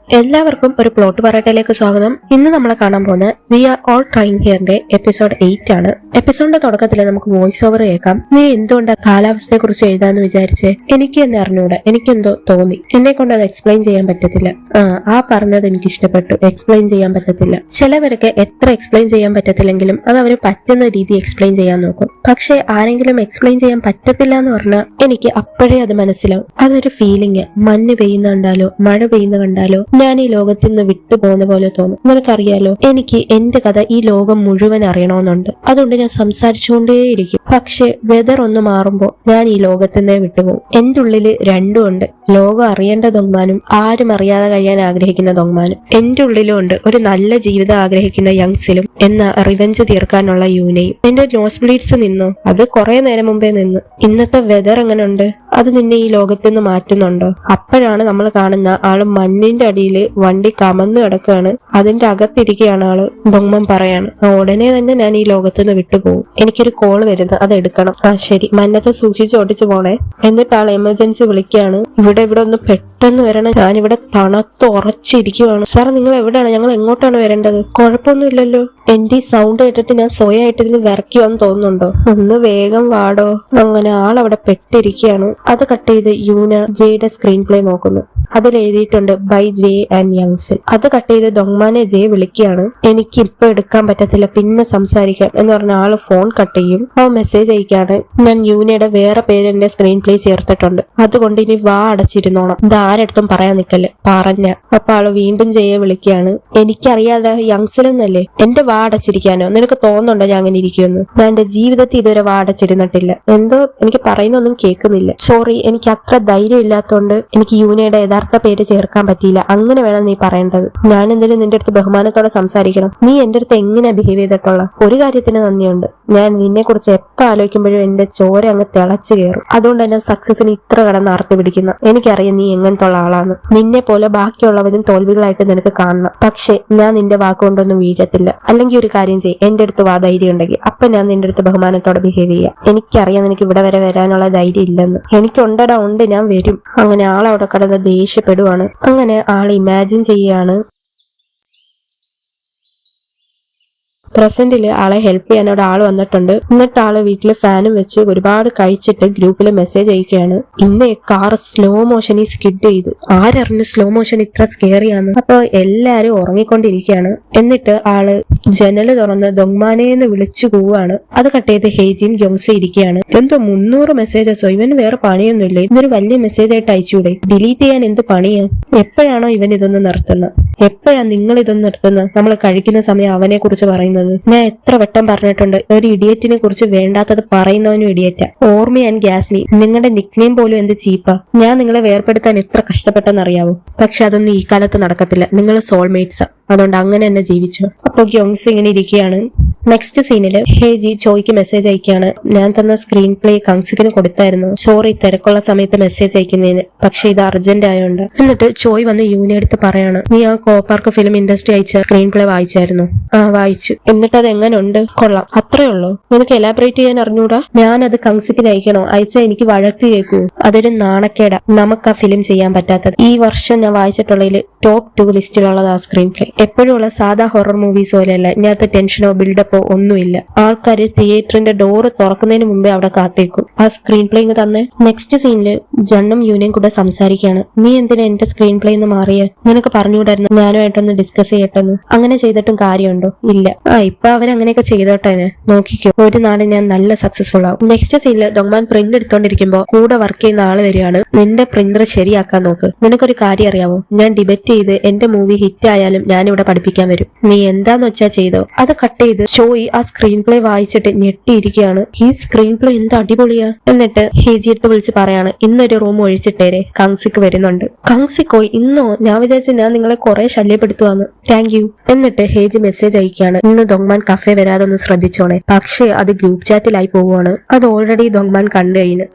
എല്ലാവർക്കും ഒരു പ്ലോട്ട് പറയട്ടയിലേക്ക് സ്വാഗതം. ഇന്ന് നമ്മൾ കാണാൻ പോകുന്ന വി ആർ ഓൾ ട്രൈങ് ഹിയറിന്റെ എപ്പിസോഡ് 8 ആണ്. എപ്പിസോഡിന്റെ തുടക്കത്തിൽ നമുക്ക് വോയിസ് ഓവർ കേൾക്കാം. നീ എന്തുകൊണ്ടാ കാലാവസ്ഥയെ കുറിച്ച് എഴുതാന്ന് വിചാരിച്ചേ? എനിക്ക് തന്നെ അറിഞ്ഞൂടെ, എനിക്കെന്തോ തോന്നി, എന്നെ കൊണ്ട് അത് എക്സ്പ്ലെയിൻ ചെയ്യാൻ പറ്റത്തില്ല. ആ പറഞ്ഞത് എനിക്ക് ഇഷ്ടപ്പെട്ടു. എക്സ്പ്ലെയിൻ ചെയ്യാൻ പറ്റത്തില്ല. ചിലവർക്ക് എത്ര എക്സ്പ്ലെയിൻ ചെയ്യാൻ പറ്റത്തില്ലെങ്കിലും അത് അവർ പറ്റുന്ന രീതി എക്സ്പ്ലെയിൻ ചെയ്യാൻ നോക്കും. പക്ഷെ ആരെങ്കിലും എക്സ്പ്ലെയിൻ ചെയ്യാൻ പറ്റത്തില്ല എന്ന് പറഞ്ഞാൽ എനിക്ക് അപ്പോഴേ അത് മനസ്സിലാവും. അതൊരു ഫീലിംഗ്. മഞ്ഞ് പെയ്യുന്ന കണ്ടാലോ മഴ പെയ്യുന്ന കണ്ടാലോ ഞാൻ ഈ ലോകത്തിൽ നിന്ന് വിട്ടുപോകുന്ന പോലെ തോന്നും. നിനക്കറിയാലോ, എനിക്ക് എന്റെ കഥ ഈ ലോകം മുഴുവൻ അറിയണമെന്നുണ്ട്. അതുകൊണ്ട് ഞാൻ സംസാരിച്ചുകൊണ്ടേയിരിക്കും. പക്ഷെ വെതർ ഒന്ന് മാറുമ്പോൾ ഞാൻ ഈ ലോകത്തിൽ നിന്നേ വിട്ടുപോകും. എന്റെ ഉള്ളില് രണ്ടും ഉണ്ട്. ലോകം അറിയേണ്ട ദൊങ്മാനും ആരും അറിയാതെ കഴിയാൻ ആഗ്രഹിക്കുന്ന ദൊങ്മാനും. എന്റെ ഉള്ളിലും ഉണ്ട് ഒരു നല്ല ജീവിതം ആഗ്രഹിക്കുന്ന യങ്സിലും എന്ന റിവെഞ്ച് തീർക്കാനുള്ള യൂനയും. എന്റെ നോസ് ബ്ലീഡ്സ് നിന്നോ? അത് കുറെ നേരം മുമ്പേ നിന്ന്. ഇന്നത്തെ വെതർ എങ്ങനെ ഉണ്ട്? അത് നിന്നെ ഈ ലോകത്തിൽ നിന്ന് മാറ്റുന്നുണ്ടോ? അപ്പോഴാണ് നമ്മൾ കാണുന്ന ആള് മഞ്ഞിന്റെ അടിയില് വണ്ടി കമന്നു കിടക്കുകയാണ്. അതിന്റെ അകത്തിരിക്കുകയാണ് ആള്. ദൊങ്മൻ പറയാണ്, ഉടനെ തന്നെ ഞാൻ ഈ ലോകത്ത് നിന്ന് വിട്ടുപോകും. എനിക്കൊരു കോൾ വരുന്നത്, അത് എടുക്കണം. ശരി, മന്നത്തെ സൂക്ഷിച്ച് ഓടിച്ചു പോണേ. എന്നിട്ട് ആൾ എമർജൻസി വിളിക്കുകയാണ്. ഇവിടെ ഒന്ന് പെട്ടെന്ന് വരണം, ഞാനിവിടെ തണുത്ത് ഉറച്ചിരിക്കുവാണ്. സാർ, നിങ്ങൾ എവിടെയാണ്? ഞങ്ങൾ എങ്ങോട്ടാണ് വരേണ്ടത്? കുഴപ്പമൊന്നുമില്ലല്ലോ. എന്റെ ഈ സൗണ്ട് കേട്ടിട്ട് ഞാൻ സ്വയമായിട്ടിരുന്ന് വിറയ്ക്കുവാന്ന് തോന്നുന്നുണ്ടോ? ഒന്ന് വേഗം വാടോ. അങ്ങനെ ആളവിടെ പെട്ടിരിക്കുകയാണ്. അത് കട്ട് ചെയ്ത് യൂന ജെയുടെ സ്ക്രീൻ പ്ലേ നോക്കുന്നു. അതിൽ എഴുതിയിട്ടുണ്ട് ബൈ ജെ ആൻഡ് യങ്സിൽ. അത് കട്ട് ചെയ്ത് ദൊങ്മാനെ ജെ വിളിക്കുകയാണ്. എനിക്ക് ഇപ്പൊ എടുക്കാൻ പറ്റത്തില്ല, പിന്നെ സംസാരിക്കാം എന്ന് പറഞ്ഞ ആള് ഫോൺ കട്ട് ചെയ്യും. ആ മെസ്സേജ് അയക്കാണ്, ഞാൻ യൂനയുടെ വേറെ പേര് എന്റെ സ്ക്രീൻ പ്ലേ ചേർത്തിട്ടുണ്ട്, അതുകൊണ്ട് ഇനി വാ അടച്ചിരുന്നോണം, ഇത് ആരടുത്തും പറയാൻ നിക്കല്ലേ പറഞ്ഞ. അപ്പൊ ആള് വീണ്ടും ജയെ വിളിക്കുകയാണ്. എനിക്കറിയാതെ യങ്സിലെന്നല്ലേ, എന്റെ വാ അടച്ചിരിക്കാനോ? നിനക്ക് തോന്നുന്നുണ്ടോ ഞാൻ അങ്ങനെ ഇരിക്കുമെന്ന്? ഞാൻ എന്റെ ജീവിതത്തിൽ ഇതുവരെ വാ അടച്ചിരുന്നിട്ടില്ല. എന്തോ എനിക്ക് പറയുന്നൊന്നും കേൾക്കുന്നില്ല. സോറി, എനിക്ക് അത്ര ധൈര്യം ഇല്ലാത്തോണ്ട് എനിക്ക് യൂനയുടെ യഥാർത്ഥ പേര് ചേർക്കാൻ പറ്റിയില്ല. അങ്ങനെ വേണം നീ പറയേണ്ടത്. ഞാൻ എന്തെങ്കിലും നിന്റെ അടുത്ത് ബഹുമാനത്തോടെ സംസാരിക്കണം. നീ എന്റെ അടുത്ത് എങ്ങനെ ബിഹേവ് ചെയ്തിട്ടുള്ള? ഒരു കാര്യത്തിന് നന്ദിയുണ്ട്. ഞാൻ നിന്നെ കുറിച്ച് എപ്പോ ആലോചിക്കുമ്പോഴും എന്റെ ചോര അങ്ങ് തിളച്ചു കയറും. അതുകൊണ്ട് തന്നെ സക്സസിന് ഇത്ര കടന്ന് അർത്ഥം പിടിക്കുന്ന. എനിക്കറിയാം നീ എങ്ങനത്തെ ഉള്ള ആളാണ്. നിന്നെ പോലെ ബാക്കിയുള്ളവരും തോൽവികളായിട്ട് നിനക്ക് കാണണം. പക്ഷെ ഞാൻ നിന്റെ വാക്കുകൊണ്ടൊന്നും വീഴത്തില്ല. അല്ലെങ്കിൽ ഒരു കാര്യം ചെയ്യും, എന്റെ അടുത്ത് വാ ധൈര്യം ഉണ്ടെങ്കിൽ. അപ്പൊ ഞാൻ നിന്റെ അടുത്ത് ബഹുമാനത്തോടെ ബിഹേവ് ചെയ്യാം. എനിക്കറിയാം നിനക്ക് ഇവിടെ വരെ വരാനുള്ള ധൈര്യം ഇല്ലെന്ന്. എനിക്കുണ്ടടാ, ഉണ്ട്, ഞാൻ വരും. അങ്ങനെ ആളവിടെ കടന്ന് ദേഷ്യപ്പെടുവാണ്. അങ്ങനെ ആൾ ഇമാജിൻ ചെയ്യാണ് പ്രസന്റില് ആളെ ഹെൽപ്പ് ചെയ്യാൻ അവിടെ ആള് വന്നിട്ടുണ്ട്. എന്നിട്ട് ആള് വീട്ടില് ഫാനും വെച്ച് ഒരുപാട് കഴിച്ചിട്ട് ഗ്രൂപ്പില് മെസ്സേജ് അയക്കുകയാണ്, ഇന്ന് കാർ സ്ലോ മോഷനിൽ സ്കിഡ് ചെയ്ത്. ആരറിഞ്ഞു സ്ലോ മോഷൻ ഇത്ര സ്കേറിയാന്ന്? അപ്പൊ എല്ലാരും ഉറങ്ങിക്കൊണ്ടിരിക്കുകയാണ്. എന്നിട്ട് ആള് ജനല് തുറന്ന് ദൊങ്മാനേന്ന് വിളിച്ചു പോവാണ്. അത് കട്ട് ചെയ്ത് ഹേജിയും യോങ്സെ ഇരിക്കുകയാണ്. എന്തോ 300 മെസ്സേജസോ? ഇവന് വേറെ പണിയൊന്നുമില്ല, ഇതൊരു വലിയ മെസ്സേജ് ആയിട്ട് അയച്ചുകൂടെ? ഡിലീറ്റ് ചെയ്യാൻ എന്ത് പണിയാ? എപ്പോഴാണോ ഇവൻ ഇതൊന്ന് നിർത്തുന്നത്? എപ്പോഴാ നിങ്ങൾ ഇതൊന്നും നിർത്തുന്നത്? നമ്മൾ കഴിക്കുന്ന സമയം അവനെ കുറിച്ച് പറയുന്നത്. ഞാൻ എത്ര വട്ടം പറഞ്ഞിട്ടുണ്ട്, ഒരു ഇഡിയറ്റിനെ കുറിച്ച് വേണ്ടാത്തത് പറയുന്നവനും ഇഡിയറ്റാ. ഓർമ്മ ആൻഡ് ഗ്യാസ്മി, നിങ്ങളുടെ നിക്നെയിം പോലും എന്ത് ചീപ്പാ. ഞാൻ നിങ്ങളെ വേർപെടുത്താൻ എത്ര കഷ്ടപ്പെട്ടെന്നറിയാവോ? പക്ഷെ അതൊന്നും ഈ കാലത്ത് നടക്കത്തില്ല. നിങ്ങൾ സോൾമേറ്റ്സാ, അതുകൊണ്ട് അങ്ങനെ തന്നെ ജീവിച്ചു. അപ്പൊ യോങ്സ് ഇങ്ങനെ ഇരിക്കുകയാണ്. നെക്സ്റ്റ് സീനില് ഹേജി ചോയ്ക്ക് മെസ്സേജ് അയക്കുകയാണ്, ഞാൻ തന്ന സ്ക്രീൻ പ്ലേ കങ്സിക്കിന് കൊടുത്തായിരുന്നു, സോറി തിരക്കുള്ള സമയത്ത് മെസ്സേജ് അയക്കുന്നതിന്, പക്ഷെ ഇത് അർജന്റ് ആയോണ്ട്. എന്നിട്ട് ചോയ് വന്ന് യൂനി എടുത്ത് പറയാണ്, നീ ആ കോപ്പാർക്ക് ഫിലിം ഇൻഡസ്ട്രി അയച്ച സ്ക്രീൻ പ്ലേ വായിച്ചായിരുന്നു? വായിച്ചു. എന്നിട്ട് അത് എങ്ങനെ ഉണ്ട്? കൊള്ളാം. അത്രേ ഉള്ളൂ? നിനക്ക് എലാബറേറ്റ് ചെയ്യാൻ അറിഞ്ഞൂടാ? ഞാനത് കങ്സിക്കിന് അയക്കണോ? അയച്ചാൽ എനിക്ക് വഴക്ക് കേൾക്കൂ. അതൊരു നാണക്കേടാ നമുക്ക് ആ ഫിലിം ചെയ്യാൻ പറ്റാത്തത്. ഈ വർഷം ഞാൻ വായിച്ചിട്ടുള്ളതിൽ ടോപ്പ് 2 ലിസ്റ്റിലുള്ളത് ആ സ്ക്രീൻ പ്ലേ. എപ്പോഴും ഉള്ള സാധാ ഹൊറർ മൂവീസ് പോലെയല്ല, ഇതിനകത്ത് ടെൻഷനോ ബിൽഡപ്പോ ഒന്നുമില്ല. ആൾക്കാര് തിയേറ്ററിന്റെ ഡോറ് തുറക്കുന്നതിന് മുമ്പേ അവിടെ കാത്തേക്കും. ആ സ്ക്രീൻ പ്ലേ ഇങ്ങ് തന്നെ. നെക്സ്റ്റ് സീനില് ജണ്ണും യൂനയും കൂടെ സംസാരിക്കുകയാണ്. നീ എന്തിനാ എന്റെ സ്ക്രീൻ പ്ലേ എന്ന് മാറിയ? നിനക്ക് പറഞ്ഞുകൂടായിരുന്നു ഞാനുമായിട്ടൊന്ന് ഡിസ്കസ് ചെയ്യട്ടെന്ന്? അങ്ങനെ ചെയ്തിട്ടും കാര്യമുണ്ടോ? ഇല്ല. ഇപ്പൊ അവരങ്ങനെയൊക്കെ ചെയ്തോട്ടെ, നോക്കിക്കോ, ഒരു നാട് ഞാൻ നല്ല സക്സസ്ഫുൾ ആവും. നെക്സ്റ്റ് സീനില് ദൊങ്മാൻ പ്രിന്റ് എടുത്തോണ്ടിരിക്കുമ്പോ കൂടെ വർക്ക് ചെയ്യുന്ന ആള് വരികയാണ്. നിന്റെ പ്രിന്റർ ശരിയാക്കാൻ നോക്ക്. നിനക്കൊരു കാര്യം അറിയാമോ? ഞാൻ ഡിബേറ്റ് ചെയ്ത് എന്റെ മൂവി ഹിറ്റ് ആയാലും ഞാനിവിടെ പഠിപ്പിക്കാൻ വരും. നീ എന്താന്ന് വെച്ചാ ചെയ്തോ. അത് കട്ട് ചെയ്ത് ഷോയി ആ സ്ക്രീൻ പ്ലേ വായിച്ചിട്ട് ഞെട്ടിയിരിക്കുകയാണ്. ഈ സ്ക്രീൻ പ്ലേ എന്ത് അടിപൊളിയാ. എന്നിട്ട് ഹേജി എടുത്ത് വിളിച്ച് പറയാണ്, ഇന്നൊരു റൂം ഒഴിച്ചിട്ടേരെ, കങ്സിക്ക് വരുന്നുണ്ട്. കങ്സിക്കോ? ഇന്നോ? ഞാൻ വിചാരിച്ചു ഞാൻ നിങ്ങളെ കുറെ ശല്യപ്പെടുത്തുവാന്ന്. Thank you. എന്നിട്ട് ഹേജി മെസ്സേജ് അയക്കുകയാണ്, ഇന്ന് ദൊങ്മാൻ കഫേ വരാതെ ഒന്ന് ശ്രദ്ധിച്ചോണേ. പക്ഷേ അത് ഗ്രൂപ്പ് ചാറ്റിലായി പോവുകയാണ്. അത് ഓൾറെഡി ദൊങ്മാൻ കണ്ടു കഴിഞ്ഞു.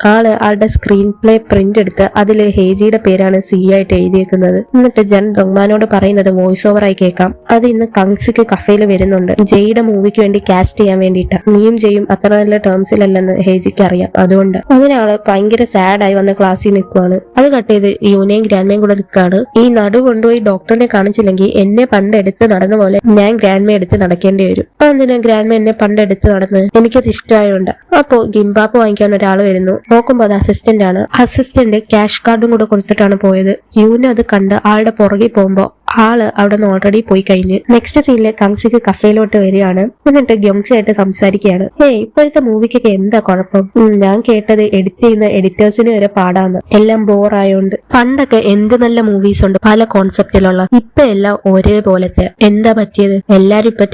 ആളുടെ സ്ക്രീൻ പ്ലേ പ്രിന്റ് എടുത്ത് അതില് ഹേജിയുടെ പേരാണ് സി ആയിട്ട് എഴുതിയേക്കുന്നത്. എന്നിട്ട് ജൻ ദൊങ്മാനോട് പറയുന്നത് വോയിസ് ഓവർ ആയി കേൾക്കാം. അത് ഇന്ന് കങ്സിക്ക് കഫേയിൽ വരുന്നുണ്ട്. ജെയുടെ മൂവി മൂവിക്ക് വേണ്ടി കാസ്റ്റ് ചെയ്യാൻ വേണ്ടിയിട്ടാ. നീയും ചെയ്യും അത്ര നല്ല ടേംസിലല്ലെന്ന് ഹേജിക്ക് അറിയാം. അതുകൊണ്ട് അങ്ങനെ ആള് ഭയങ്കര സാഡായി വന്ന് ക്ലാസ്സിൽ നിൽക്കുവാണ്. അത് കട്ട് ചെയ്ത് യൂനയും ഗ്രാൻഡ്മയും കൂടെ നിൽക്കാണ്. ഈ നടു കൊണ്ടുപോയി ഡോക്ടറിനെ കാണിച്ചില്ലെങ്കിൽ എന്നെ പണ്ട് എടുത്ത് നടന്ന പോലെ ഞാൻ ഗ്രാൻഡ്മയെ എടുത്ത് നടക്കേണ്ടി വരും. അതെന്തിനാ ഗ്രാൻഡ്മ എന്നെ പണ്ട് എടുത്ത് നടന്ന്? എനിക്കത് ഇഷ്ടമായോണ്ട്. അപ്പോ ഗിംബാപ്പ് വാങ്ങിക്കാൻ ഒരാൾ വരുന്നു. നോക്കുമ്പോ അത് അസിസ്റ്റന്റ് ആണ്. അസിസ്റ്റന്റ് ക്യാഷ് കാർഡും കൂടെ കൊടുത്തിട്ടാണ് പോയത്. യൂന അത് കണ്ട് ആളുടെ പുറകെ പോകുമ്പോ ആള് അവിടെ നിന്ന് ഓൾറെഡി പോയി കഴിഞ്ഞ്. നെക്സ്റ്റ് സീനില് കങ്സിക്ക് കഫേയിലോട്ട് വരികയാണ്. എന്നിട്ട് ഗ്യോങ്സയായിട്ട് സംസാരിക്കുകയാണ്. ഇപ്പോഴത്തെ മൂവിക്കൊക്കെ എന്താ കുഴപ്പം? ഞാൻ കേട്ടത് എഡിറ്റ് ചെയ്യുന്ന എഡിറ്റേഴ്സിന് വരെ പാടാന്ന്. എല്ലാം ബോറായോണ്ട്. പണ്ടൊക്കെ എന്ത് നല്ല മൂവീസ് ഉണ്ട് പല കോൺസെപ്റ്റിലുള്ള. ഇപ്പൊ എല്ലാം ഒരേപോലത്തെ. എന്താ പറ്റിയത്? എല്ലാരും ഇപ്പൊ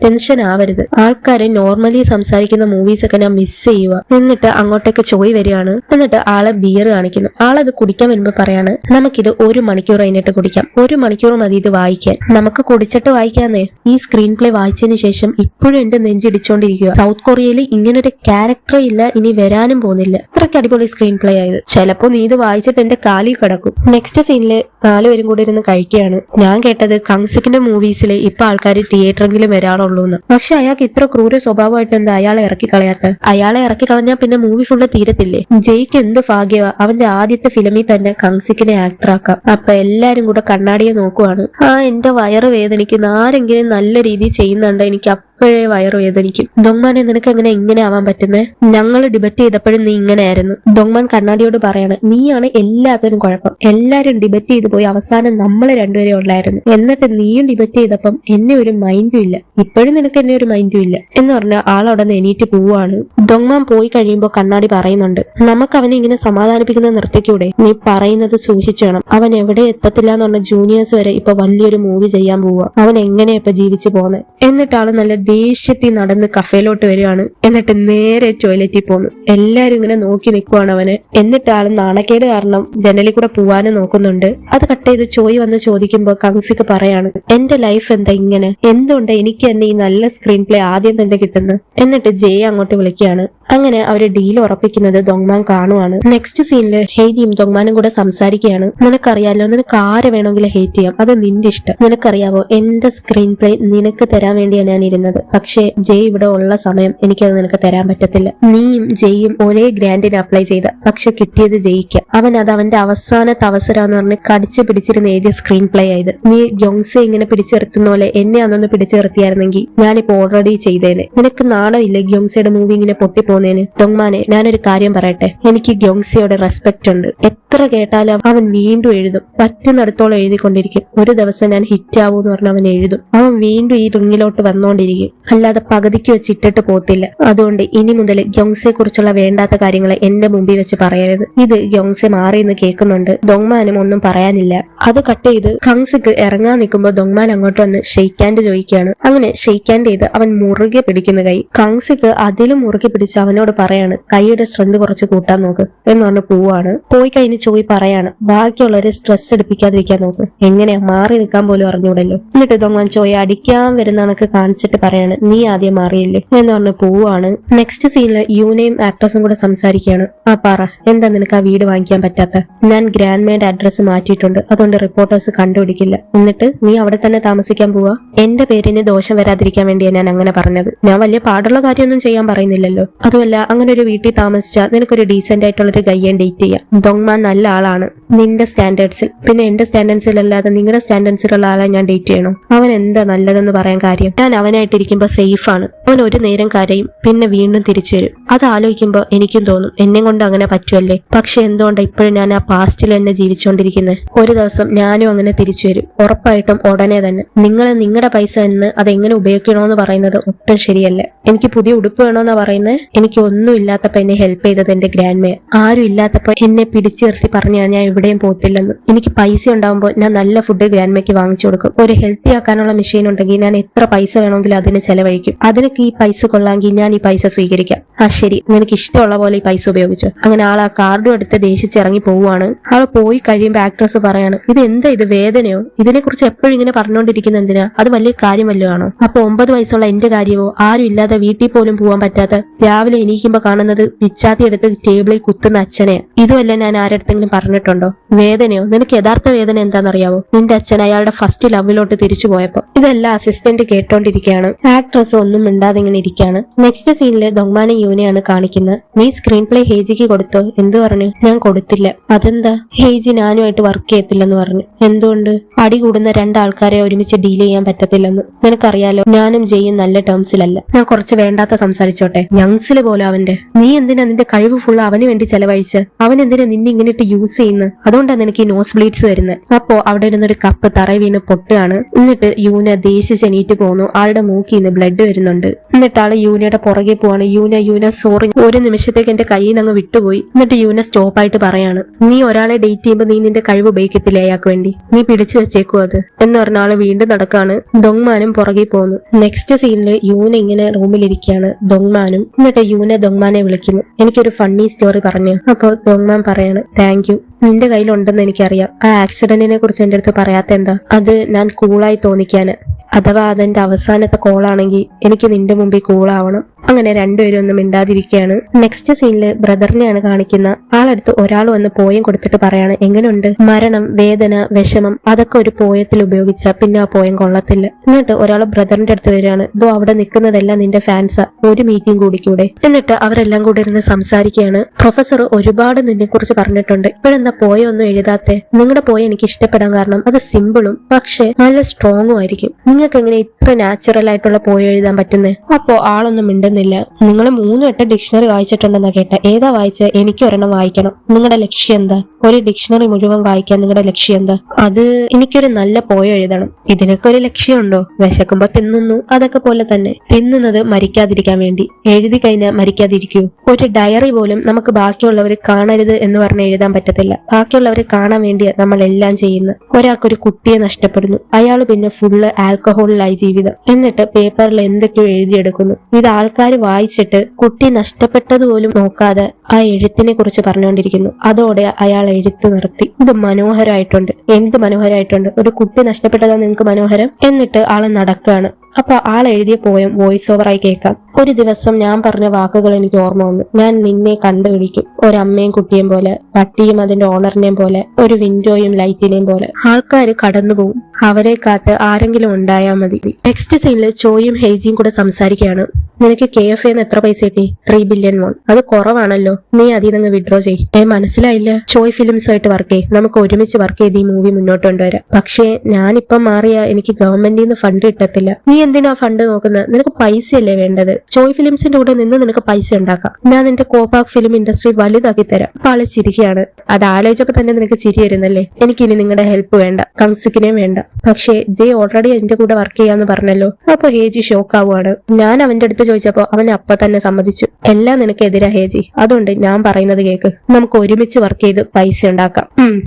ടെൻഷൻ ആവരുത്. ആൾക്കാരെ നോർമലി സംസാരിക്കുന്ന മൂവീസ് ഒക്കെ ഞാൻ മിസ് ചെയ്യുക. എന്നിട്ട് അങ്ങോട്ടേക്ക് ചോയ് വരികയാണ്. എന്നിട്ട് ആളെ ബിയർ കാണിക്കുന്നു. ആളത് കുടിക്കാൻ വരുമ്പോ പറയാണ്, നമുക്കിത് 1 മണിക്കൂർ കഴിഞ്ഞിട്ട് കുടിക്കാം. 1 മണിക്കൂർ മതി ഇത് വായിക്കാൻ. നമുക്ക് കുടിച്ചിട്ട് വായിക്കാന്നേ. ഈ സ്ക്രീൻ പ്ലേ വായിച്ചതിന് ശേഷം ഇപ്പോഴും എന്റെ നെഞ്ചിടിച്ചോണ്ടിരിക്കുക. സൗത്ത് കൊറിയയിൽ ഇങ്ങനൊരു ക്യാരക്ടറേ ഇല്ല, ഇനി വരാനും പോകുന്നില്ല. അത്രയ്ക്ക് അടിപൊളി സ്ക്രീൻ പ്ലേ ആയത്. ചിലപ്പോ നീ ഇത് വായിച്ചിട്ട് എന്റെ കാലിൽ കിടക്കും. നെക്സ്റ്റ് സീനില് 4 പേരും കൂടി ഇരുന്ന് കഴിക്കുകയാണ്. ഞാൻ കേട്ടത് കങ്സിക്കിന്റെ മൂവീസിൽ ഇപ്പൊ ആൾക്കാർ തിയേറ്ററെങ്കിലും വരാറുള്ളൂ എന്ന്. പക്ഷെ അയാൾക്ക് ഇത്ര ക്രൂര സ്വഭാവമായിട്ട് എന്താ അയാളെ ഇറക്കി കളയാത്ത? അയാളെ ഇറക്കി കളഞ്ഞാൽ പിന്നെ മൂവി ഫുള്ള് തീരത്തില്ലേ? ജയ്ക്ക് എന്ത് ഭാഗ്യവാ അവന്റെ ആദ്യത്തെ ഫിലിമിൽ തന്നെ കങ്സിക്കിനെ ആക്ടറാക്കാം. അപ്പൊ എല്ലാരും കൂടെ കണ്ണാടിയെ നോക്കുവാണ്. എന്റെ വയറ് വേദനിക്കുന്ന ആരെങ്കിലും നല്ല രീതിയിൽ ചെയ്യുന്നുണ്ട് എനിക്ക് അപ്പോഴേ വയറ് വേദനിക്കും. ദൊങ്മാനെ നിനക്ക് എങ്ങനെ ഇങ്ങനെ ആവാൻ പറ്റുന്നേ? ഞങ്ങൾ ഡിബറ്റ് ചെയ്തപ്പോഴും നീ ഇങ്ങനെയായിരുന്നു. ദൊങ്മാൻ കണ്ണാടിയോട് പറയാണ്, നീയാണ് എല്ലാത്തിനും കുഴപ്പം. എല്ലാരും ഡിബറ്റ് ചെയ്ത് പോയി അവസാനം നമ്മളെ രണ്ടുപേരെ ഉള്ളായിരുന്നു. എന്നിട്ട് നീയും ഡിബറ്റ് ചെയ്തപ്പം എന്നെ ഒരു മൈൻഡും ഇല്ല. ഇപ്പോഴും നിനക്ക് എന്നെ ഒരു മൈൻഡും ഇല്ല എന്ന് പറഞ്ഞാൽ ആളവിടെ നിന്ന് എണീറ്റ് പോവാണ്. ദൊങ്മാൻ പോയി കഴിയുമ്പോൾ കണ്ണാടി പറയുന്നുണ്ട്, നമുക്ക് അവനെ ഇങ്ങനെ സമാധാനിപ്പിക്കുന്ന നിർത്തിക്കൂടെ? നീ പറയുന്നത് സൂക്ഷിച്ചു വേണം. അവൻ എവിടെ എത്തത്തില്ല എന്ന് പറഞ്ഞ ജൂനിയേഴ്സ് വരെ ഇപ്പൊ വലിയൊരു മൂവി ചെയ്യാൻ പോവുക. അവൻ എങ്ങനെയാ ഇപ്പൊ ജീവിച്ചു പോന്നെ? എന്നിട്ടാള് നല്ല ദേഷ്യത്തിൽ നടന്ന് കഫേയിലോട്ട് വരികയാണ്. എന്നിട്ട് നേരെ ടോയ്ലറ്റിൽ പോന്നു. എല്ലാരും ഇങ്ങനെ നോക്കി നിൽക്കുവാണ് അവന്. എന്നിട്ട് ആള് നാണക്കേട് കാരണം ജനലിൽ കൂടെ പോവാനും നോക്കുന്നുണ്ട്. അത് കട്ട് ചെയ്ത് ചോയ് വന്ന് ചോദിക്കുമ്പോ കങ്സിക്ക് പറയാണ്, എന്റെ ലൈഫ് എന്താ ഇങ്ങനെ? എന്തുകൊണ്ട് എനിക്ക് തന്നെ ഈ നല്ല സ്ക്രീൻ പ്ലേ ആദ്യം തന്നെ കിട്ടുന്നു? എന്നിട്ട് ജയ് അങ്ങോട്ട് വിളിക്കുകയാണ്. അങ്ങനെ അവര് ഡീൽ ഉറപ്പിക്കുന്നത് ദൊങ്മാൻ കാണുവാണ്. നെക്സ്റ്റ് സീനില് ഹേജിയും ദൊങ്മാനും കൂടെ സംസാരിക്കുകയാണ്. നിനക്കറിയാലോ, നിനക്ക് ആരെ വേണമെങ്കിലും ഹേറ്റ് ചെയ്യാം, അത് നിന്റെ ഇഷ്ടം. നിനക്കറിയാവോ, എന്റെ സ്ക്രീൻ പ്ലേ നിനക്ക് തരാൻ വേണ്ടിയാണ് ഞാൻ ഇരുന്നത്. പക്ഷേ ജയ് ഇവിടെ ഉള്ള സമയം എനിക്കത് നിനക്ക് തരാൻ പറ്റത്തില്ല. നീയും ജയ്യും ഒരേ ഗ്രാൻഡിന് അപ്ലൈ ചെയ്ത, പക്ഷെ കിട്ടിയത് ജയിക്ക. അവൻ അത് അവന്റെ അവസാനത്തെ അവസരമെന്ന് പറഞ്ഞ് കടിച്ചു പിടിച്ചിരുന്ന് എഴുതിയ സ്ക്രീൻ പ്ലേ ആയത്. നീ ഗ്യോങ്സെ ഇങ്ങനെ പിടിച്ചെടുത്തുന്ന പോലെ എന്നെ അതൊന്ന് പിടിച്ചെടുത്തിയായിരുന്നെങ്കിൽ ഞാനിപ്പോ ഓൾറെഡി ചെയ്തേനെ. നിനക്ക് നാണമില്ലേ ഗ്യോങ്സയുടെ മൂവി ഇങ്ങനെ പൊട്ടിപ്പോകുന്നതിന്? ദൊങ്മാനെ, ഞാനൊരു കാര്യം പറയട്ടെ, എനിക്ക് ഗ്യോങ്സയോട് റെസ്പെക്ട് ഉണ്ട്. എത്ര കേട്ടാലും അവൻ വീണ്ടും എഴുതും. പറ്റുന്നിടത്തോളം എഴുതിക്കൊണ്ടിരിക്കും. ഒരു ദിവസം ഞാൻ ഹിറ്റ് ആവൂന്ന് പറഞ്ഞ് അവൻ എഴുതും. അവൻ വീണ്ടും ഈ റിങ്ങിലോട്ട് വന്നോണ്ടിരിക്കും. അല്ലാതെ പകുതിക്ക് വെച്ച് ഇട്ടിട്ട് പോത്തില്ല. അതുകൊണ്ട് ഇനി മുതൽ ഗ്യോങ്സയെ കുറിച്ചുള്ള വേണ്ടാത്ത കാര്യങ്ങൾ എന്റെ മുമ്പിൽ വെച്ച് പറയരുത്. ഇത് ഗ്യോങ്സെ മാറിയെന്ന് കേൾക്കുന്നുണ്ട്. ദൊങ്മാനും ഒന്നും പറയാനില്ല. അത് കട്ട് ചെയ്ത് കങ്സിക്ക് ഇറങ്ങാൻ നിൽക്കുമ്പോ ദൊങ്മാൻ അങ്ങോട്ട് വന്ന് ഷെയ്ക്ക് ഹാൻഡ് ചോദിക്കുകയാണ്. അങ്ങനെ ഷെയ്ക്ക് ഹാൻഡ് ചെയ്ത് അവൻ മുറുകെ പിടിക്കുന്ന കൈ. കങ്സിക്ക് അതിലും മുറുകെ പിടിച്ച് അവനോട് പറയാണ്, കൈയുടെ സ്ട്രെങ്ത് കുറച്ച് കൂട്ടാൻ നോക്ക് എന്ന് പറഞ്ഞ് പോവാണ്. പോയി കഴിഞ്ഞ് ചോയ് പറയാണ്, ബാക്കിയുള്ളവരെ സ്ട്രെസ് എടുപ്പിക്കാതിരിക്കാൻ നോക്ക്. എങ്ങനെയാ മാറി നിൽക്കാൻ പോലും അറിഞ്ഞൂടല്ലോ. എന്നിട്ട് ദൊങ്മാൻ ചോയ് അടിക്കാൻ വരുന്ന കണക്ക് കാണിച്ചിട്ട് പറയാണ്, നീ ആദ്യം മാറിയില്ലേ എന്ന് പറഞ്ഞ് പോവാണ്. നെക്സ്റ്റ് സീനില് യൂനയും ആക്ട്രസും കൂടെ സംസാരിക്കുകയാണ്. പറ, എന്താ നിനക്ക് ആ വീട് വാങ്ങിക്കാൻ പറ്റാത്ത? ഞാൻ ഗ്രാൻഡ്മയുടെ അഡ്രസ്സ് മാറ്റിയിട്ടുണ്ട്, അതുകൊണ്ട് റിപ്പോർട്ടേഴ്സ് കണ്ടുപിടിക്കില്ല. എന്നിട്ട് നീ അവിടെ തന്നെ താമസിക്കാൻ പോവാ? എന്റെ പേരിന് ദോഷം വരാതിരിക്കാൻ വേണ്ടിയാണ് ഞാൻ അങ്ങനെ പറഞ്ഞത്. ഞാൻ വലിയ പാടുള്ള കാര്യമൊന്നും ചെയ്യാൻ പറയുന്നില്ലല്ലോ. അതുമല്ല, അങ്ങനെ ഒരു വീട്ടിൽ താമസിച്ചാൽ നിനക്കൊരു ഡീസെന്റ് ആയിട്ടുള്ള ഒരു ഗയ്യൻ ഡേറ്റ് ചെയ്യാം. ദൊങ്മാൻ നല്ല ആളാണ് നിന്റെ സ്റ്റാൻഡേർഡ്സിൽ. പിന്നെ എന്റെ സ്റ്റാൻഡേർഡ്സിലല്ലാതെ നിങ്ങളുടെ സ്റ്റാൻഡേർഡ്സിലുള്ള ആളെ ഞാൻ ഡേറ്റ് ചെയ്യണോ? അവൻ എന്താ നല്ലതെന്ന് പറയാൻ കാര്യം? ഞാൻ അവനായിട്ടിരിക്കുമ്പോ സേഫ് ആണ്. അവൻ ഒരു നേരം കരയും, പിന്നെ വീണ്ടും തിരിച്ചു വരും. അത് ആലോചിക്കുമ്പോ എനിക്കും തോന്നും, എന്നെ കൊണ്ട് അങ്ങനെ പറ്റുമല്ലേ. പക്ഷെ എന്തുകൊണ്ടാണ് ഇപ്പോഴും ഞാൻ ആ പാസ്റ്റിൽ തന്നെ ജീവിച്ചുകൊണ്ടിരിക്കുന്നത്? ഒരു ദിവസം ഞാനും അങ്ങനെ തിരിച്ചു വരും, ഉറപ്പായിട്ടും ഉടനെ തന്നെ. നിങ്ങൾ നിങ്ങളുടെ പൈസ എന്ന് അതെങ്ങനെ ഉപയോഗിക്കണോന്ന് പറയുന്നത് ഒട്ടും ശരിയല്ല. എനിക്ക് പുതിയ ഉടുപ്പ് വേണോന്നാ പറയുന്നത്. എനിക്ക് ഒന്നും ഇല്ലാത്തപ്പോ എന്നെ ഹെൽപ്പ് ചെയ്തത് എന്റെ ഗ്രാൻഡ്മയെ. ആരും ഇല്ലാത്തപ്പോ എന്നെ പിടിച്ചു നിർത്തി പറഞ്ഞാൽ ഞാൻ എവിടെയും പോത്തില്ലെന്ന്. എനിക്ക് പൈസ ഉണ്ടാകുമ്പോൾ ഞാൻ നല്ല ഫുഡ് ഗ്രാൻഡ്മയ്ക്ക് വാങ്ങിച്ചു കൊടുക്കും. ഒരു ഹെൽത്തി ആക്കാനുള്ള മെഷീൻ ഉണ്ടെങ്കിൽ ഞാൻ എത്ര പൈസ വേണമെങ്കിലും അതിന് ചെലവഴിക്കും. അതിനൊക്കെ ഈ പൈസ കൊള്ളാമെങ്കിൽ ഞാൻ ഈ പൈസ സ്വീകരിക്കാം. ശരി, നിനക്ക് ഇഷ്ടമുള്ള പോലെ ഈ പൈസ ഉപയോഗിച്ചു. അങ്ങനെ ആൾ ആ കാർഡും എടുത്ത് ദേഷിച്ചിറങ്ങി പോവുകയാണ്. ആൾ പോയി കഴിയുമ്പോൾ ആക്ട്രസ് പറയാണ്, ഇത് എന്താ, ഇത് വേദനയോ? ഇതിനെക്കുറിച്ച് എപ്പോഴും ഇങ്ങനെ പറഞ്ഞുകൊണ്ടിരിക്കുന്ന എന്തിനാ? അത് വലിയ കാര്യം വല്ലതും ആണോ? അപ്പൊ 9 വയസ്സുള്ള എന്റെ കാര്യമോ? ആരും ഇല്ലാതെ വീട്ടിൽ പോലും പോകാൻ പറ്റാത്ത, രാവിലെ എണീക്കുമ്പോ കാണുന്നത് പിച്ചാത്തി എടുത്ത് ടേബിളിൽ കുത്തുന്ന അച്ഛനെയാ. ഇതുമല്ല ഞാൻ ആരടുത്തെങ്കിലും പറഞ്ഞിട്ടുണ്ടോ? വേദനയോ? നിനക്ക് യഥാർത്ഥ വേദന എന്താണെന്നറിയാവോ? നിന്റെ അച്ഛൻ അയാളുടെ ഫസ്റ്റ് ലവിലോട്ട് തിരിച്ചു പോയപ്പോ. ഇതെല്ലാം അസിസ്റ്റന്റ് കേട്ടോണ്ടിരിക്കുകയാണ്. ആക്ട്രസ് ഒന്നും മിണ്ടാതെ ഇങ്ങനെ ഇരിക്കുകയാണ്. നെക്സ്റ്റ് സീനില് ദൊങ്മാനെ യൂനെയാണ് കാണിക്കുന്നത്. നീ സ്ക്രീൻ പ്ലേ ഹേജിക്ക് കൊടുത്തോ? എന്ത് പറഞ്ഞു? ഞാൻ കൊടുത്തില്ല. അതെന്താ? ഹേജി ഞാനുമായിട്ട് വർക്ക് ചെയ്യത്തില്ലെന്ന് പറഞ്ഞു. എന്തുകൊണ്ട്? അടി കൂടുന്ന രണ്ടാൾക്കാരെ ഒരുമിച്ച് ഡീൽ ചെയ്യാൻ പറ്റത്തില്ലെന്ന്. നിനക്കറിയാലോ ഞാനും ജെയ്യും നല്ല ടേംസിലല്ല. ഞാൻ കുറച്ച് വേണ്ടാത്ത സംസാരിച്ചോട്ടെ. യങ്സില് പോലെ അവന്റെ. നീ എന്തിനാ നിന്റെ കഴിവ് ഫുള്ള് അവന് വേണ്ടി ചെലവഴിച്ച്? അവൻ എന്തിനാ നിന്നെ ഇങ്ങനെ ഇട്ട് യൂസ് ചെയ്യുന്നത്? അതുകൊണ്ടാണ് നിനക്ക് ഈ നോസ് ബ്ലീഡ്സ് വരുന്നത്. അപ്പോ അവിടെ ഇരുന്നൊരു കപ്പ് തറ വീണ് പൊട്ടുകയാണ്. എന്നിട്ട് യൂന ദേഷ്യ എണീറ്റ് പോകുന്നു. ആളുടെ മൂക്കിൽ നിന്ന് ബ്ലഡ് വരുന്നുണ്ട്. എന്നിട്ട് ആള് യൂനയുടെ പുറകെ പോവാണ്. യൂന സോറി, ഒരു നിമിഷത്തേക്ക് എന്റെ കയ്യിൽ നിന്ന് അങ്ങ് വിട്ടുപോയി. എന്നിട്ട് യൂന സ്റ്റോപ്പായിട്ട് പറയാണ്, നീ ഒരാളെ ഡേറ്റ് ചെയ്യുമ്പോൾ നീ നിന്റെ കഴിവ് ഉപയോഗിക്കത്തില്ല അയാൾക്ക് വേണ്ടി. നീ പിടിച്ചു വെച്ചേക്കോ അത് എന്ന് പറഞ്ഞ ആള് വീണ്ടും നടക്കാണ്. ദൊങ്മാനും പുറകെ പോകുന്നു. നെക്സ്റ്റ് സീനില് യൂന ഇങ്ങനെ റൂമിലിരിക്കുകയാണ്. ദൊങ്മാനും. എന്നിട്ട് യൂന ദൊങ്മാനെ വിളിക്കുന്നു. എനിക്കൊരു ഫണ്ണി സ്റ്റോറി പറഞ്ഞു. അപ്പൊ ദൊങ്മാൻ പറയാണ്, താങ്ക് യു, നിന്റെ കയ്യിലുണ്ടെന്ന് എനിക്കറിയാം. ആ ആക്സിഡന്റിനെ കുറിച്ച് എന്റെ അടുത്ത് പറയാത്ത എന്താ? അത് ഞാൻ കൂളായി തോന്നിക്കാന്. അഥവാ അതെന്റെ അവസാനത്തെ കോളാണെങ്കിൽ എനിക്ക് നിന്റെ മുമ്പിൽ കൂളാവണം. അങ്ങനെ രണ്ടുപേരും ഒന്നും മിണ്ടാതിരിക്കുകയാണ്. നെക്സ്റ്റ് സീനില് ബ്രദറിനെയാണ് കാണിക്കുന്ന. ആളടുത്ത് ഒരാൾ വന്ന് പോയം കൊടുത്തിട്ട് പറയാണ്, എങ്ങനെയുണ്ട്? മരണം, വേദന, വിഷമം അതൊക്കെ ഒരു പോയത്തിൽ ഉപയോഗിച്ചാൽ പിന്നെ ആ പോയം കൊള്ളത്തില്ല. എന്നിട്ട് ഒരാൾ ബ്രദറിന്റെ അടുത്ത് വരികയാണ്. ഇതോ അവിടെ നിൽക്കുന്നതെല്ലാം നിന്റെ ഫാൻസാ, ഒരു മീറ്റിംഗ് കൂടിക്കൂടെ? എന്നിട്ട് അവരെല്ലാം കൂടെ ഇരുന്ന് സംസാരിക്കുകയാണ്. പ്രൊഫസർ ഒരുപാട് നിന്നെ കുറിച്ച് പറഞ്ഞിട്ടുണ്ട്, ഇപ്പോഴെന്താ പോയം ഒന്നും എഴുതാത്തെ? നിങ്ങളുടെ പോയം എനിക്ക് ഇഷ്ടപ്പെടാൻ കാരണം അത് സിമ്പിളും പക്ഷെ നല്ല സ്ട്രോങ്ങും ആയിരിക്കും. നിങ്ങൾക്ക് എങ്ങനെ ഇത്ര നാച്ചുറൽ ആയിട്ടുള്ള പോയം എഴുതാൻ പറ്റുന്നേ? അപ്പോ ആളൊന്നും മിണ്ടുന്നില്ല. നിങ്ങൾ 3 വട്ടം ഡിക്ഷണറി വായിച്ചിട്ടുണ്ടെന്നാ കേട്ട. ഏതാ വായിച്ച്? എനിക്ക് ഒരെണ്ണം വായിക്കണം. നിങ്ങളുടെ ലക്ഷ്യം എന്താ? ഒരു ഡിക്ഷണറി മുഴുവൻ വായിക്കാൻ നിങ്ങളുടെ ലക്ഷ്യം എന്താ? അത് എനിക്കൊരു നല്ല പോയം എഴുതണം. ഇതിനൊക്കെ ഒരു ലക്ഷ്യമുണ്ടോ? വിശക്കുമ്പോ തിന്നുന്നു, അതൊക്കെ പോലെ തന്നെ. തിന്നുന്നത് മരിക്കാതിരിക്കാൻ വേണ്ടി. എഴുതി കഴിഞ്ഞാൽ മരിക്കാതിരിക്കൂ? ഒരു ഡയറി പോലും നമുക്ക് ബാക്കിയുള്ളവർ കാണരുത് എന്ന് പറഞ്ഞ് എഴുതാൻ പറ്റത്തില്ല. ബാക്കിയുള്ളവരെ കാണാൻ വേണ്ടിയാ നമ്മൾ എല്ലാം ചെയ്യുന്നത്. ഒരാൾക്കൊരു കുട്ടിയെ നഷ്ടപ്പെടുന്നു, അയാൾ പിന്നെ ഫുള്ള് ആൽക്കഹോളിലായി ജീവിതം. എന്നിട്ട് പേപ്പറിൽ എന്തൊക്കെയോ എഴുതിയെടുക്കുന്നു. ഇത് ആൾക്കാർ വായിച്ചിട്ട് കുട്ടി നഷ്ടപ്പെട്ടതുപോലും നോക്കാതെ ആ എഴുത്തിനെ കുറിച്ച് പറഞ്ഞുകൊണ്ടിരിക്കുന്നു. അതോടെ അയാൾ എഴുത്ത് നിർത്തി. ഇത് മനോഹരമായിട്ടുണ്ട്, എന്ത് മനോഹരമായിട്ടുണ്ട്. ഒരു കുട്ടി നഷ്ടപ്പെട്ടതാ നിങ്ങൾക്ക് മനോഹരം? എന്നിട്ട് ആള് നടക്കുകയാണ്. അപ്പൊ ആൾ എഴുതിയ പോയം വോയിസ് ഓവറായി കേൾക്കാം. ഒരു ദിവസം ഞാൻ പറഞ്ഞ വാക്കുകൾ എനിക്ക് ഓർമ്മ വന്നു. ഞാൻ നിന്നെ കണ്ടുപിടിക്കും. ഒരമ്മയും കുട്ടിയും പോലെ, പട്ടിയും അതിന്റെ ഓണറിനെയും പോലെ, ഒരു വിൻഡോയും ലൈറ്റിനെയും പോലെ. ആൾക്കാര് കടന്നുപോകും, അവരെ കാത്ത് ആരെങ്കിലും ഉണ്ടായാൽ മതി. നെക്സ്റ്റ് സീനില് ചോയും ഹേജിയും കൂടെ സംസാരിക്കുകയാണ്. നിനക്ക് KFA എത്ര പൈസ കിട്ടി? 3 ബില്യൺ വോൺ. അത് കുറവാണല്ലോ, നീ അതിൽ നിന്ന് വിഡ്രോ ചെയ്യും. മനസ്സിലായില്ല? ചോയ് ഫിലിംസുമായിട്ട് വർക്ക് ചെയ്യും, നമുക്ക് ഒരുമിച്ച് വർക്ക് ചെയ്ത് ഈ മൂവി മുന്നോട്ട് കൊണ്ടുവരാം. പക്ഷേ ഞാനിപ്പം മാറിയ എനിക്ക് ഗവൺമെന്റിൽ നിന്ന് ഫണ്ട് കിട്ടത്തില്ല. നീ എന്തിനാ ഫണ്ട് നോക്കുന്നത്? നിനക്ക് പൈസയല്ലേ വേണ്ടത്? ചോയ് ഫിലിംസിന്റെ കൂടെ നിന്ന് നിനക്ക് പൈസ ഉണ്ടാക്കാം. ഞാൻ നിന്റെ കോപാക് ഫിലിം ഇൻഡസ്ട്രി വലുതാക്കി തരാം. അപ്പൊ ആള് ചിരിക്കുകയാണ്. അത് ആലോചിച്ചപ്പോ തന്നെ നിനക്ക് ചിരി വരുന്നല്ലേ? എനിക്കിനി നിങ്ങളുടെ ഹെൽപ്പ് വേണ്ട, കൺസിക്കിനെയും വേണ്ട. പക്ഷേ ജയ് ഓൾറെഡി എന്റെ കൂടെ വർക്ക് ചെയ്യാന്ന് പറഞ്ഞല്ലോ. അപ്പൊ ഹേജി ഷോക്ക് ആവുകയാണ്. ഞാൻ അവന്റെ അടുത്ത് ചോദിച്ചപ്പോ അവൻ അപ്പൊ തന്നെ സമ്മതിച്ചു. എല്ലാം നിനക്കെതിരാ ഹേജി, അതുകൊണ്ട് ഞാൻ പറയുന്നത് കേക്ക്. നമുക്ക് ഒരുമിച്ച് വർക്ക് ചെയ്ത് പൈസ ഉണ്ടാക്കാം.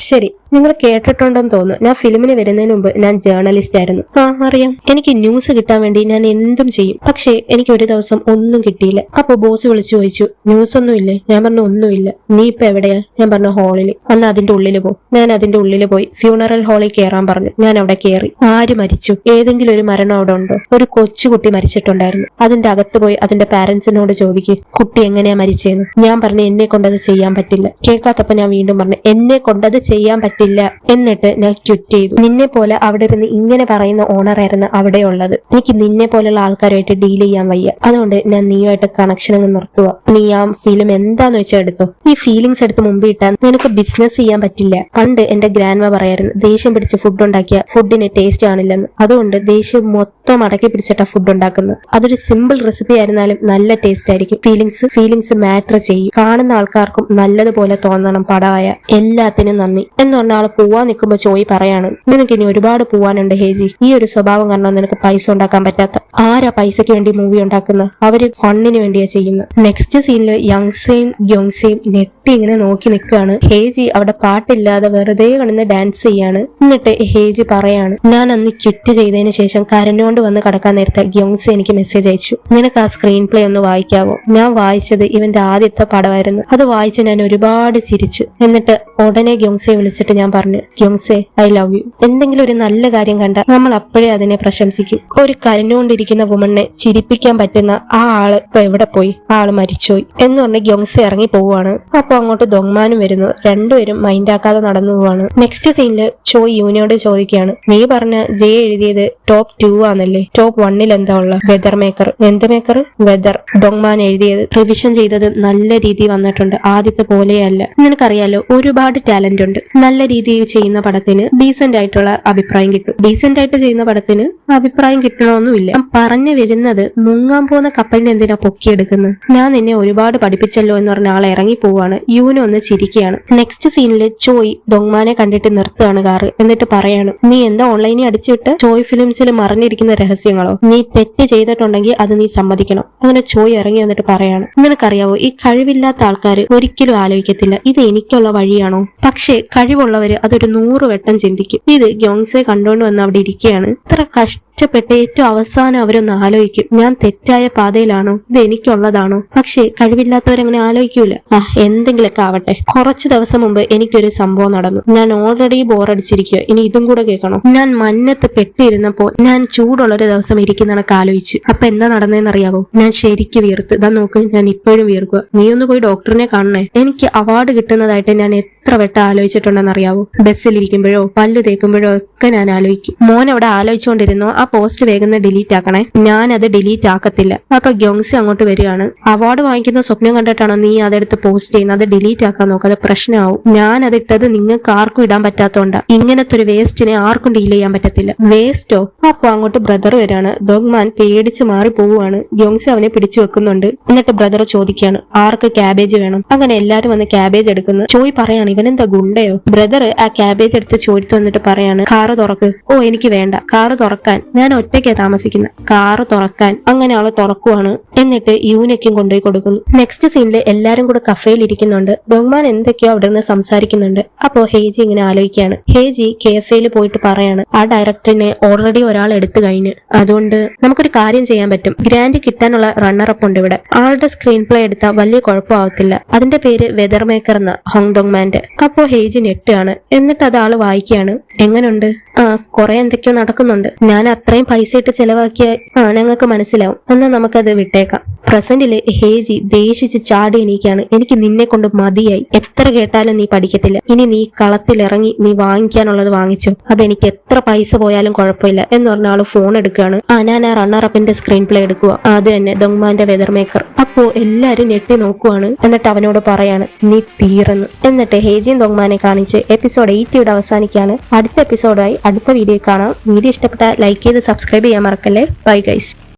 ശരി, നിങ്ങൾ കേട്ടിട്ടുണ്ടെന്ന് തോന്നുന്നു. ഞാൻ ഫിലിമിന് വരുന്നതിന് മുമ്പ് ഞാൻ ജേർണലിസ്റ്റ് ആയിരുന്നു. അറിയാം. എനിക്ക് ന്യൂസ് കിട്ടാൻ വേണ്ടി ഞാൻ എന്തും ചെയ്യും. പക്ഷേ എനിക്ക് ഒരു ദിവസം ഒന്നും കിട്ടിയില്ല. അപ്പൊ ബോസ് വിളിച്ചു ചോദിച്ചു, ന്യൂസ് ഒന്നും ഇല്ലേ? ഞാൻ പറഞ്ഞു ഒന്നുമില്ല. നീ ഇപ്പൊ എവിടെയാ? ഞാൻ പറഞ്ഞു ഹാളിൽ. അന്ന് അതിന്റെ ഉള്ളിൽ പോ. ഞാൻ അതിന്റെ ഉള്ളിൽ പോയി. ഫ്യൂണറൽ ഹാളിൽ കയറാൻ പറഞ്ഞു. ഞാൻ അവിടെ കയറി. ആര് മരിച്ചു? ഏതെങ്കിലും ഒരു മരണം അവിടെ ഉണ്ടോ? ഒരു കൊച്ചുകുട്ടി മരിച്ചിട്ടുണ്ടായിരുന്നു. അതിന്റെ അകത്ത് പോയി അതിന്റെ പാരന്റ്സിനോട് ചോദിക്കും, കുട്ടി എങ്ങനെയാ മരിച്ചതെന്ന്. ഞാൻ പറഞ്ഞു എന്നെ കൊണ്ടത് ചെയ്യാൻ പറ്റില്ല. കേൾക്കാത്തപ്പോ ഞാൻ വീണ്ടും പറഞ്ഞു എന്നെ കൊണ്ടത് ചെയ്യാൻ പറ്റില്ല. എന്നിട്ട് ഞാൻ ക്വിറ്റ് ചെയ്തു. നിന്നെ പോലെ അവിടെ ഇരുന്ന് ഇങ്ങനെ പറയുന്ന ഓണറായിരുന്നു അവിടെ ഉള്ളത്. എനിക്ക് നിന്നെ പോലെയുള്ള ആൾക്കാരുമായിട്ട് ഡീൽ ചെയ്യാൻ വയ്യ. അതുകൊണ്ട് ഞാൻ നീയുമായിട്ട് കണക്ഷൻ അങ്ങ് നിർത്തുക. നീ ആ ഫിലിം എന്താന്ന് വെച്ചാൽ എടുത്തോ. ഈ ഫീലിങ്സ് എടുത്ത് മുമ്പ് ഇട്ടാൽ നിനക്ക് ബിസിനസ് ചെയ്യാൻ പറ്റില്ല. പണ്ട് എന്റെ ഗ്രാൻഡ്മ പറയായിരുന്നു, ദേഷ്യം പിടിച്ച് ഫുഡ് ഉണ്ടാക്കിയ ഫുഡിന് ടേസ്റ്റ് ആണില്ലെന്ന്. അതുകൊണ്ട് ദേഷ്യം മൊത്തം അടക്കി പിടിച്ചിട്ടാ ഫുഡ് ഉണ്ടാക്കുന്നത്. അതൊരു സിമ്പിൾ റെസിപ്പി ആയിരുന്നാലും നല്ല ടേസ്റ്റ് ആയിരിക്കും. ഫീലിങ്സ് മാറ്റർ ചെയ്യും. കാണുന്ന ആൾക്കാർക്കും നല്ലതുപോലെ തോന്നണം. പടമായ എല്ലാത്തിനും നന്ദി എന്ന് പറഞ്ഞ ആള് പോവാൻ നിൽക്കുമ്പോ ചോയ് പറയാണ്, നിനക്ക് ഇനി ഒരുപാട് പോവാനുണ്ട് ഹേജി. ഈ ഒരു സ്വഭാവം കാരണം നിനക്ക് പൈസ ഉണ്ടാക്കാൻ പറ്റാത്ത. ആരാ പൈസക്ക് വേണ്ടി മൂവി ഉണ്ടാക്കുന്നത്? അവര് ഫണ്ടിന് വേണ്ടിയാ ചെയ്യുന്നത്. നെക്സ്റ്റ് സീനില് യങ്സയും ഗ്യോങ്സയും നെട്ടി ഇങ്ങനെ നോക്കി നിൽക്കുകയാണ്. ഹേജി അവിടെ പാട്ടില്ലാതെ വെറുതെ കിടന്ന് ഡാൻസ് ചെയ്യാണ്. എന്നിട്ട് ഹേജി പറയാണ്, ഞാൻ അന്ന് ക്വിറ്റ് ചെയ്തതിന് ശേഷം കരഞ്ഞോണ്ട് വന്ന് കടക്കാൻ നേരത്തെ ഗ്യോങ്സ എനിക്ക് മെസ്സേജ് അയച്ചു, നിനക്ക് ആ സ്ക്രീൻ പ്ലേ ഒന്ന് വായിക്കാവോ? ഞാൻ വായിച്ചത് ഇവന്റെ ആദ്യത്തെ പടമായിരുന്നു. അത് വായിച്ച് ഞാൻ ഒരുപാട് ചിരിച്ചു. എന്നിട്ട് ഉടനെ ഗ്യോങ്സയെ വിളിച്ചിട്ട് ഞാൻ പറഞ്ഞു, ഗ്യോങ്സെ ഐ ലവ് യു. എന്തെങ്കിലും ഒരു നല്ല കാര്യം കണ്ട നമ്മൾ അപ്പോഴേ അതിനെ പ്രശംസിക്കും. ഒരു കരഞ്ഞുകൊണ്ടിരിക്കുന്ന വുമണിനെ ചിരിപ്പിക്കാൻ പറ്റുന്ന ആ ആള് ഇപ്പൊ എവിടെ പോയി? ആ ആള് മരിച്ചുപോയി എന്ന് പറഞ്ഞ് ഗ്യോങ്സെ ഇറങ്ങി പോവാണ്. അപ്പൊ അങ്ങോട്ട് ദൊങ്മാനും വരുന്നു. രണ്ടുപേരും മൈൻഡാക്കാതെ നടന്നു പോവാണ്. നെക്സ്റ്റ് സീനില് ചോയ് യുവിനോട് ചോദിക്കുകയാണ്, നീ പറഞ്ഞ ജെ എഴുതിയത് ടോപ്പ് 2 ആണല്ലേ, ടോപ്പ് 1 എന്താ ഉള്ള? Whether maker. എന്ത് മേക്കർ? വെദർ. ദൊങ്മാൻ എഴുതിയത് റിവിഷൻ ചെയ്തത് നല്ല രീതി വന്നിട്ടുണ്ട്, ആദ്യത്തെ പോലെയല്ല. നിനക്കറിയാലോ ഒരുപാട് ടാലന്റ് ഉണ്ട്. നല്ല രീതിയിൽ ചെയ്യുന്ന പടത്തിന് ഡീസന്റ് ആയിട്ടുള്ള അഭിപ്രായം കിട്ടും, ഡീസന്റ് ആയിട്ട് ചെയ്യുന്ന പടത്തിന് അഭിപ്രായം കിട്ടണമെന്നുമില്ല. പറഞ്ഞു വരുന്നത് മുങ്ങാൻ പോകുന്ന കപ്പലിനെ എന്തിനാ പൊക്കിയെടുക്കുന്നത്? ഞാൻ നിന്നെ ഒരുപാട് പഠിപ്പിച്ചല്ലോ എന്ന് പറഞ്ഞ ആളെ ഇറങ്ങി പോവാണ്. യുവിനെ ഒന്ന് ചിരിക്കുകയാണ്. നെക്സ്റ്റ് സീനില് ചോയ് ദൊങ്മാനെ കണ്ടിട്ട് നിർത്തുകയാണ് കാറ്. എന്നിട്ട് പറയാണ്, നീ എന്താ ഓൺലൈനിൽ അടിച്ചുവിട്ട് ചോയ് ഫിലിംസിൽ മറിഞ്ഞിരിക്കുന്ന രഹസ്യങ്ങളോ? നീ തെറ്റ് ചെയ്തിട്ടുണ്ടെങ്കിൽ അത് നീ സമ്മതിക്കണം. അങ്ങനെ ചോയ് ഇറങ്ങി വന്നിട്ട് പറയാണ്, നിനക്കറിയാവോ ഈ കഴിവില്ലാത്ത ആൾക്കാർ ഒരിക്കലും ആലോചിക്കത്തില്ല ഇത് എനിക്കുള്ള വഴിയാണോ? പക്ഷേ കഴിവുള്ളവര് അതൊരു 100 വട്ടം ചിന്തിക്കും. ഇത് ഗ്യോങ്സെ കണ്ടോണ്ട് വന്ന് അവിടെ ഇരിക്കുകയാണ്. ഇത്ര കഷ്ടപ്പെട്ട് ഏറ്റവും അവസാനം അവരൊന്ന് ആലോചിക്കും, ഞാൻ തെറ്റായ പാതയിലാണോ, ഇത് എനിക്കുള്ളതാണോ? പക്ഷേ കഴിവില്ലാത്തവരങ്ങനെ ആലോചിക്കൂല. എന്തെങ്കിലൊക്കെ ആവട്ടെ. കുറച്ചു ദിവസം മുമ്പ് എനിക്കൊരു സംഭവം നടന്നു. ഞാൻ ഓൾറെഡി ബോറടിച്ചിരിക്കുക, ഇനി ഇതും കൂടെ കേൾക്കണം. ഞാൻ മഞ്ഞത്ത് പെട്ടിരുന്നപ്പോൾ ഞാൻ ചൂടുള്ളൊരു ദിവസം ഇരിക്കുന്നതൊക്കെ ആലോചിച്ചു. അപ്പൊ എന്താ നടന്നതെന്നറിയാവോ? ഞാൻ ശരിക്ക് വീർത്ത്. ഇതാ നോക്ക്, ഞാൻ ഇപ്പോഴും വീർക്കുക. നീ ഒന്ന് പോയി ഡോക്ടറിനെ കാണണേ. എനിക്ക് അവാർഡ് കിട്ടുന്നതായിട്ട് ഞാൻ എത്ര വട്ടം ആലോചിച്ചിട്ടുണ്ടെന്നറിയാവോ? ബസ്സിലിരിക്കുമ്പോഴോ പല്ല് തേക്കുമ്പോഴോ ഒക്കെ ഞാൻ ആലോചിക്കും. മോൻ അവിടെ ആലോചിച്ചുകൊണ്ടിരുന്നോ ആ പോസ്റ്റ് വേഗം ഡിലീറ്റ് ആക്കണേ. ഞാൻ അത് ഡിലീറ്റ് ആക്കത്തില്ല. അപ്പൊ ഗ്യോങ്സെ അങ്ങോട്ട് വരികയാണ്. അവാർഡ് വാങ്ങിക്കുന്ന സ്വപ്നം കണ്ടിട്ടാണോ നീ അതെടുത്ത് പോസ്റ്റ് ചെയ്യുന്നത്? അത് ഡിലീറ്റ് ആക്കാൻ നോക്കുക, അത് പ്രശ്നമാവും. ഞാൻ അതിട്ടത് നിങ്ങൾക്ക് ആർക്കും ഇടാൻ പറ്റാത്തോണ്ടാ. ഇങ്ങനത്തെ ഒരു വേസ്റ്റിനെ ആർക്കും ഡീൽ ചെയ്യാൻ പറ്റത്തില്ല. വേസ്റ്റോ? അപ്പൊ അങ്ങോട്ട് ബ്രദർ വരാണ്. ദൊങ്മാൻ പേടിച്ച് മാറി പോവുകയാണ്. ഗ്യോങ്സെ അവനെ പിടിച്ചു വെക്കുന്നുണ്ട്. എന്നിട്ട് ബ്രദർ ചോദിക്കുകയാണ്, ആർക്ക് ക്യാബേജ് വേണം? അങ്ങനെ എല്ലാരും വന്ന് ക്യാബേജ് എടുക്കുന്നു. ചോയ് പറയാണ്, ഇവനെന്താ ഗുണ്ടയോ? ബ്രദർ ആ ക്യാബേജ് എടുത്ത് ചോദിച്ചു വന്നിട്ട് പറയാണ്, കാറ് തുറക്ക്. ഓ എനിക്ക് വേണ്ട, കാറ് തുറക്കാൻ ഞാൻ ഒറ്റയ്ക്കാ താമസിക്കുന്നത്, കാറ് തുറക്കാൻ. അങ്ങനെ അവളെ തുറക്കുവാണ്. എന്നിട്ട് യൂനയ്ക്കും കൊണ്ടുപോയി കൊടുക്കുന്നു. നെക്സ്റ്റ് സീനിൽ എല്ലാരും കൂടെ കഫേയിൽ ഇരിക്കുന്നുണ്ട്. ദൊങ്മാൻ എന്തൊക്കെയോ അവിടെ നിന്ന് സംസാരിക്കുന്നുണ്ട്. അപ്പോ ഹേജി ഇങ്ങനെ ആലോചിക്കുകയാണ്. ഹേജി കഫേയിൽ പോയിട്ട് പറയാണ്, ആ ഡയറക്ടറിനെ ഓൾറെഡി ഒരാൾ എടുത്തു കഴിഞ്ഞ്, അതുകൊണ്ട് നമുക്കൊരു കാര്യം ചെയ്യാൻ പറ്റും. ഗ്രാൻഡ് കിട്ടാനുള്ള റണ്ണറപ്പ് ഉണ്ട് ഇവിടെ. ആളുടെ സ്ക്രീൻ പ്ലേ എടുത്താൽ വലിയ കുഴപ്പമാവത്തില്ല. അതിന്റെ പേര് വെദർ മേക്കർ എന്ന ഹോങ് ദൊങ്മാന്റെ. അപ്പോ ഹേജി ഞെട്ടുകയാണ്. എന്നിട്ട് അത് ആള് വായിക്കുകയാണ്. എങ്ങനുണ്ട്? കുറെ എന്തൊക്കെയോ നടക്കുന്നുണ്ട്. ഞാൻ അത്രയും പൈസ ഇട്ട് ചെലവാക്കിയ ഞങ്ങൾക്ക് മനസ്സിലാവും. എന്നാൽ നമുക്കത് വിട്ടേക്കാം. പ്രസന്റില് ഹേജി ദേഷിച്ച് ചാടി എണീക്കാണ്. എനിക്ക് നിന്നെ കൊണ്ട് മതിയായി. എത്ര കേട്ടാലും നീ പഠിക്കത്തില്ല. ഇനി നീ കളത്തിലിറങ്ങി നീ വാങ്ങിക്കാനുള്ളത് വാങ്ങിച്ചോ. അതെനിക്ക് എത്ര പൈസ പോയാലും കുഴപ്പമില്ല എന്ന് പറഞ്ഞ ആള് ഫോൺ എടുക്കുകയാണ്. ഞാൻ ആ റണ്ണറപ്പിന്റെ സ്ക്രീൻ പ്ലേ എടുക്കുക. അത് തന്നെ ദൊങ്മാന്റെ വെദർ മേക്കർ. അപ്പോ എല്ലാരും ഞെട്ടി നോക്കുവാണ്. എന്നിട്ട് അവനോട് പറയാണ്, നീ തീർന്നു. എന്നിട്ട് ഹേജിയും ദൊങ്മാനെ കാണിച്ച് എപ്പിസോഡ് 8 ഇവിടെ അവസാനിക്കുകയാണ്. അടുത്ത എപ്പിസോഡായി അടുത്ത വീഡിയോ കാണാം. വീഡിയോ ഇഷ്ടപ്പെട്ട ലൈക്ക് ചെയ്ത് സബ്സ്ക്രൈബ് ചെയ്യാൻ മറക്കല്ലേ. Bye guys.